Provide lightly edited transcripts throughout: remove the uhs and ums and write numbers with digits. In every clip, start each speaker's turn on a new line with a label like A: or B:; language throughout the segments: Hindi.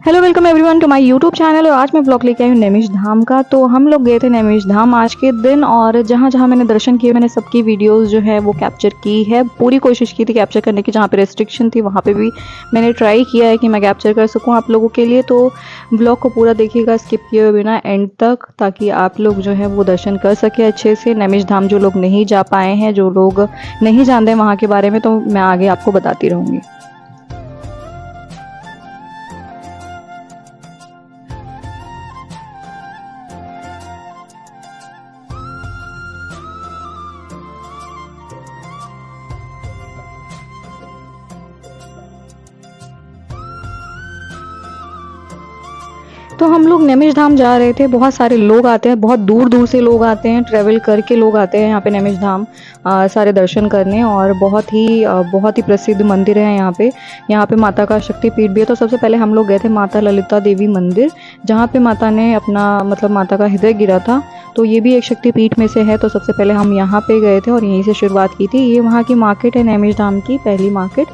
A: Hello welcome everyone to my YouTube channel. और आज मैं ब्लॉग लेके आई हूँ नैमिष धाम का। तो हम लोग गए थे नैमिष धाम आज के दिन, और जहाँ जहाँ मैंने दर्शन किए मैंने सबकी वीडियोस जो है वो कैप्चर की है। पूरी कोशिश की थी कैप्चर करने की, जहाँ पे रेस्ट्रिक्शन थी वहाँ पे भी मैंने ट्राई किया है कि मैं कैप्चर कर सकूँ आप लोगों के लिए। तो ब्लॉग को पूरा देखिएगा स्किप किए हुए बिना एंड तक, ताकि आप लोग जो है वो दर्शन कर सके अच्छे से। नैमिष धाम जो लोग नहीं जा पाए हैं, जो लोग नहीं जानते वहाँ के बारे में, तो मैं आगे आपको बताती रहूँगी। तो हम लोग नैमिष धाम जा रहे थे। बहुत सारे लोग आते हैं, बहुत दूर दूर से लोग आते हैं, ट्रैवल करके लोग आते हैं यहाँ पे नैमिष धाम सारे दर्शन करने। और बहुत ही प्रसिद्ध मंदिर है यहाँ पे माता का शक्तिपीठ भी है। तो सबसे पहले हम लोग गए थे माता ललिता देवी मंदिर, जहाँ पे माता ने अपना माता का हृदय गिरा था। तो ये भी एक शक्तिपीठ में से है। तो सबसे पहले हम यहाँ पे गए थे और यहीं से शुरुआत की थी। ये वहाँ की मार्केट है, नैमिष धाम की पहली मार्केट,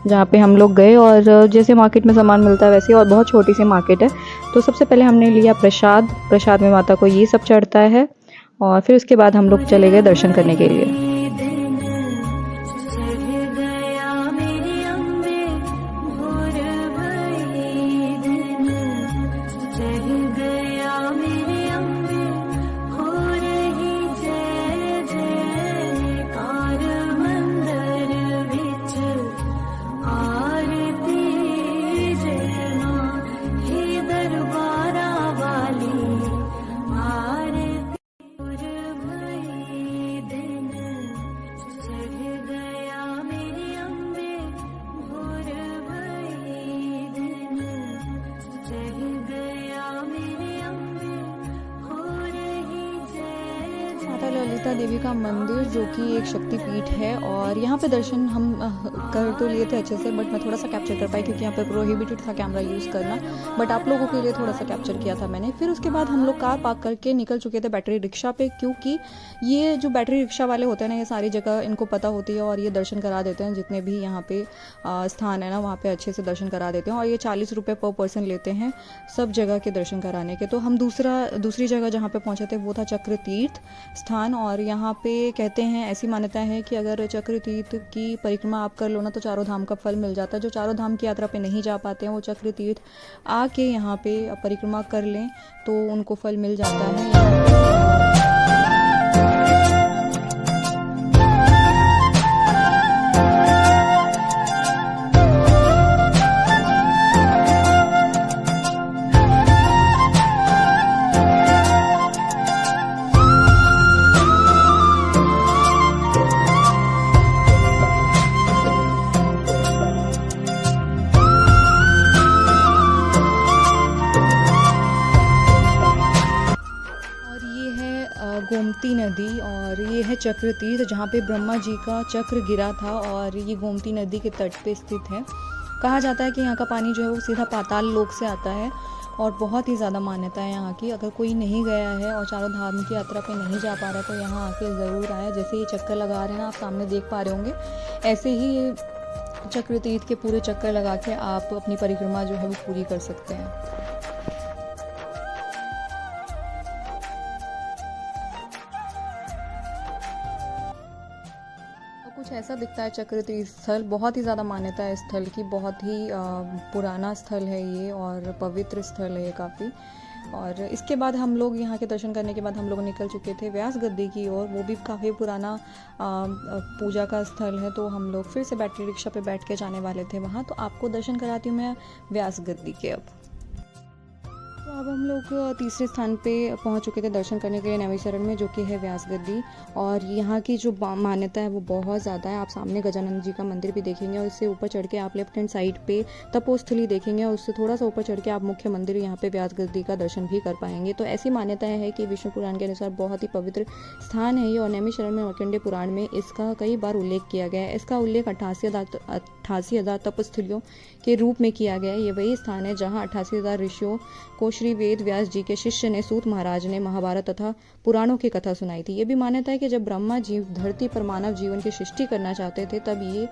A: जहाँ पे हम लोग गए। और जैसे मार्केट में सामान मिलता है वैसे, और बहुत छोटी सी मार्केट है। तो सबसे पहले हमने लिया प्रसाद में माता को ये सब चढ़ता है, और फिर उसके बाद हम लोग चले गए दर्शन करने के लिए। माता ललिता देवी का मंदिर जो कि एक शक्तिपीठ है, और यहाँ पे दर्शन हम कर तो लिए थे अच्छे से, बट मैं थोड़ा सा कैप्चर कर पाई क्योंकि यहाँ पे प्रोहिबिटेड था कैमरा यूज़ करना। बट आप लोगों के लिए थोड़ा सा कैप्चर किया था मैंने। फिर उसके बाद हम लोग कार पार्क करके निकल चुके थे बैटरी रिक्शा पे, क्योंकि ये जो बैटरी रिक्शा वाले होते हैं ना, ये सारी जगह इनको पता होती है और ये दर्शन करा देते हैं। जितने भी यहाँ पे स्थान है ना, वहाँ पे अच्छे से दर्शन करा देते हैं। और ये 40 रुपये पर पर्सन लेते हैं सब जगह के दर्शन कराने के। तो हम दूसरी जगह जहाँ पे पहुँचे थे वो था चक्र तीर्थ स्थान। और यहाँ पे कहते हैं, ऐसी मान्यता है कि अगर चक्र तीर्थ की परिक्रमा आप कर लो ना, तो चारों धाम का फल मिल जाता है। जो चारों धाम की यात्रा पे नहीं जा पाते हैं वो चक्र तीर्थ आके यहाँ पे परिक्रमा कर लें तो उनको फल मिल जाता है। गोमती नदी, और ये है चक्र तीर्थ जहाँ पे ब्रह्मा जी का चक्र गिरा था, और ये गोमती नदी के तट पे स्थित है। कहा जाता है कि यहाँ का पानी जो है वो सीधा पाताल लोक से आता है, और बहुत ही ज़्यादा मान्यता है यहाँ की। अगर कोई नहीं गया है और चारों धाम की यात्रा पे नहीं जा पा रहा है तो यहाँ आके ज़रूर आए। जैसे ये चक्कर लगा रहे हैं ना, आप सामने देख पा रहे होंगे, ऐसे ही ये चक्र तीर्थ के पूरे चक्कर लगा के आप अपनी परिक्रमा जो है वो पूरी कर सकते हैं। कुछ ऐसा दिखता है चक्र तीर्थ स्थल। बहुत ही ज़्यादा मान्यता है स्थल की, बहुत ही पुराना स्थल है ये और पवित्र स्थल है ये काफ़ी। और इसके बाद हम लोग यहाँ के दर्शन करने के बाद हम लोग निकल चुके थे व्यास गद्दी की ओर। वो भी काफ़ी पुराना पूजा का स्थल है। तो हम लोग फिर से बैटरी रिक्शा पे बैठ के जाने वाले थे वहाँ। तो आपको दर्शन कराती हूँ मैं व्यास गद्दी के। तो अब हम लोग तीसरे स्थान पे पहुंच चुके थे दर्शन करने के लिए नैमिषारण्य में, जो कि है व्यास गद्दी। और यहाँ की जो मान्यता है वो बहुत ज़्यादा है। आप सामने गजानन जी का मंदिर भी देखेंगे, और इससे ऊपर चढ़ के आप लेफ्ट हैंड साइड पे तपोस्थली देखेंगे, और उससे थोड़ा सा ऊपर चढ़ के आप मुख्य मंदिर यहाँ पे व्यास गद्दी का दर्शन भी कर पाएंगे। तो ऐसी मान्यता है कि विष्णु पुराण के अनुसार बहुत ही पवित्र स्थान है ये। और नैमिषारण्य में मार्कंडेय पुराण में इसका कई बार उल्लेख किया गया है। इसका उल्लेख 88,000 तपस्थलियों के रूप में किया गया है। ये वही स्थान है जहाँ 88,000 ऋषियों को श्री वेद व्यास जी के शिष्य ने सूत महाराज ने महाभारत तथा पुराणों की कथा सुनाई थी। ये भी मान्यता है कि जब ब्रह्मा जी धरती पर मानव जीवन की सृष्टि करना चाहते थे, तब ये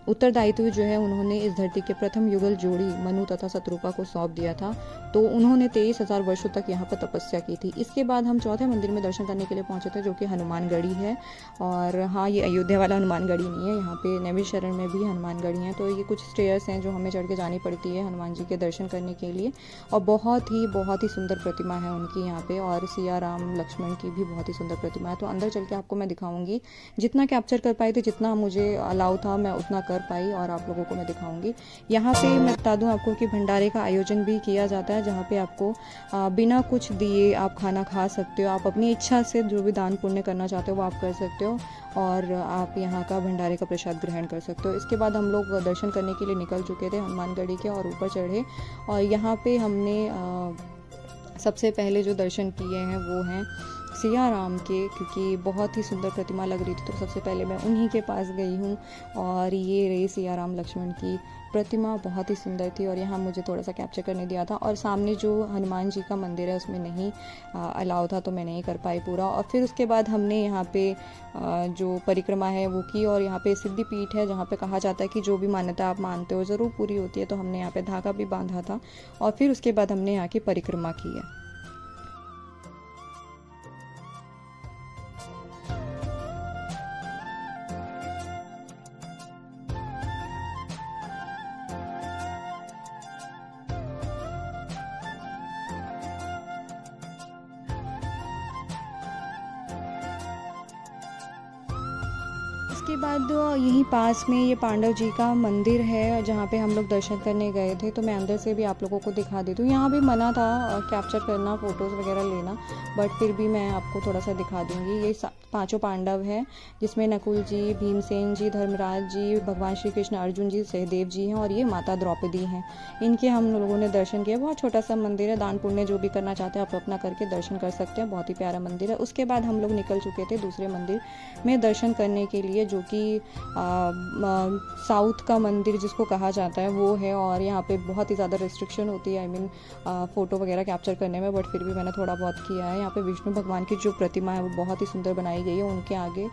A: उत्तरदायित्व जो है उन्होंने इस धरती के प्रथम युगल जोड़ी मनु तथा शत्रुपा को सौंप दिया था। तो उन्होंने 23,000 वर्षों तक यहाँ पर तपस्या की थी। इसके बाद हम चौथे मंदिर में दर्शन करने के लिए पहुंचे थे, जो कि हनुमानगढ़ी है। और हाँ, ये अयोध्या वाला हनुमानगढ़ी नहीं है, यहाँ पे नैमिषारण्य में भी हनुमानगढ़ी है। तो ये कुछ स्टेयर्स हैं जो हमें चढ़ के जानी पड़ती है हनुमान जी के दर्शन करने के लिए। और बहुत ही सुंदर प्रतिमा है उनकी यहाँ पे, और सिया राम लक्ष्मण की भी बहुत ही सुंदर प्रतिमा है। तो अंदर चल के आपको मैं दिखाऊंगी, जितना कैप्चर कर पाई थी, जितना मुझे अलाउ था मैं उतना कर पाई, और आप लोगों को मैं दिखाऊंगी। यहाँ पे मैं बता दूं आपको कि भंडारे का आयोजन भी किया जाता है, जहाँ पे आपको बिना कुछ दिए आप खाना खा सकते हो। आप अपनी इच्छा से जो भी दान पुण्य करना चाहते हो वो आप कर सकते हो, और आप यहाँ का भंडारे का प्रसाद ग्रहण कर सकते हो। इसके बाद हम लोग दर्शन करने के लिए निकल चुके थे हनुमानगढ़ी के, और ऊपर चढ़े। और यहाँ पे हमने सबसे पहले जो दर्शन किए हैं वो हैं सिया राम के, क्योंकि बहुत ही सुंदर प्रतिमा लग रही थी। तो सबसे पहले मैं उन्हीं के पास गई हूँ, और ये रही सिया राम लक्ष्मण की प्रतिमा, बहुत ही सुंदर थी। और यहाँ मुझे थोड़ा सा कैप्चर करने दिया था, और सामने जो हनुमान जी का मंदिर है उसमें नहीं अलाउ था, तो मैं नहीं कर पाई पूरा। और फिर उसके बाद हमने यहाँ पे जो परिक्रमा है वो की, और यहाँ पे सिद्धि पीठ है जहाँ पे कहा जाता है कि जो भी मान्यता आप मानते हो ज़रूर पूरी होती है। तो हमने यहाँ पे धागा भी बांधा था, और फिर उसके बाद हमने यहाँ की परिक्रमा की है। इसके बाद यहीं पास में ये पांडव जी का मंदिर है, जहाँ पे हम लोग दर्शन करने गए थे। तो मैं अंदर से भी आप लोगों को दिखा देती हूँ। यहाँ भी मना था कैप्चर करना, फ़ोटोज़ वगैरह लेना, बट फिर भी मैं आपको थोड़ा सा दिखा दूँगी। ये पांचों पांडव हैं, जिसमें नकुल जी, भीमसेन जी, धर्मराज जी, भगवान श्री कृष्ण, अर्जुन जी, सहदेव जी हैं, और ये माता द्रौपदी हैं। इनके हम लोगों ने दर्शन किया। बहुत छोटा सा मंदिर है, दान पुण्य जो भी करना चाहते हैं आप अपना करके दर्शन कर सकते हैं। बहुत ही प्यारा मंदिर है। उसके बाद हम लोग निकल चुके थे दूसरे मंदिर में दर्शन करने के लिए, जो कि साउथ का मंदिर जिसको कहा जाता है वो है। और यहाँ पे बहुत ही ज़्यादा रिस्ट्रिक्शन होती है, आई मीन फ़ोटो वगैरह कैप्चर करने में, बट फिर भी मैंने थोड़ा बहुत किया है। यहाँ पे विष्णु भगवान की जो प्रतिमा है वो बहुत ही सुंदर बनाई गई है। उनके आगे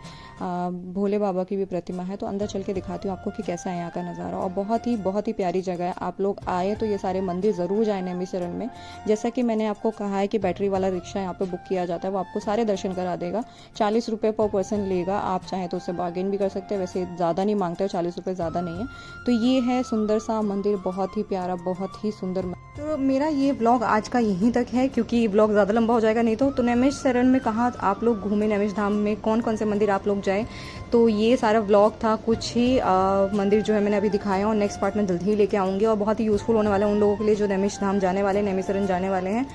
A: भोले बाबा की भी प्रतिमा है। तो अंदर चल के दिखाती हूँ आपको कि कैसा है यहाँ का नज़ारा, और बहुत ही प्यारी जगह है। आप लोग आए तो ये सारे मंदिर ज़रूर जाए नैमिषारण्य में। जैसा कि मैंने आपको कहा है कि बैटरी वाला रिक्शा यहाँ पे बुक किया जाता है, वो आपको सारे दर्शन करा देगा। 40 रुपये पर पर्सन लेगा, आप चाहें तो उससे बार्गेन भी कर सकते हैं। वैसे ज़्यादा नहीं मांगते हो, 40 रुपये ज़्यादा नहीं है। तो ये है सुंदर सा मंदिर, बहुत ही प्यारा, बहुत ही सुंदर। तो मेरा ये व्लॉग आज का यहीं तक है, क्योंकि व्लॉग ज़्यादा लंबा हो जाएगा नहीं तो नैमिषारण्य में कहाँ आप लोग घूमे, नैमिष धाम में कौन कौन से मंदिर आप लोग जाए, तो ये सारा व्लॉग था। कुछ ही मंदिर जो है मैंने अभी दिखाया, और नेक्स्ट पार्ट में जल्दी ही लेके आऊँगी। और बहुत ही यूज़फुल होने वाला है उन लोगों के लिए जो नैमिष धाम जाने वाले, नैमिषारण्य जाने वाले हैं।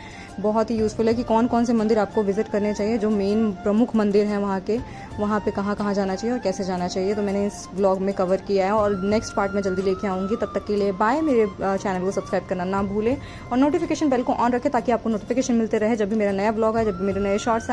A: बहुत ही यूज़फुल है कि कौन कौन से मंदिर आपको विजिट करने चाहिए, जो मेन प्रमुख मंदिर हैं वहाँ के, वहाँ पे कहाँ कहाँ जाना चाहिए और कैसे जाना चाहिए। तो मैंने इस व्लॉग में कवर किया है, और नेक्स्ट पार्ट में जल्दी लेके आऊँगी। तब तक के लिए बाय। मेरे चैनल को सब्सक्राइब करना ना भूलें, और नोटिफिकेशन बेल को ऑन रखें, ताकि आपको नोटिफिकेशन मिलते रहे जब भी मेरा नया व्लॉग है, जब भी मेरे नए शॉर्ट्स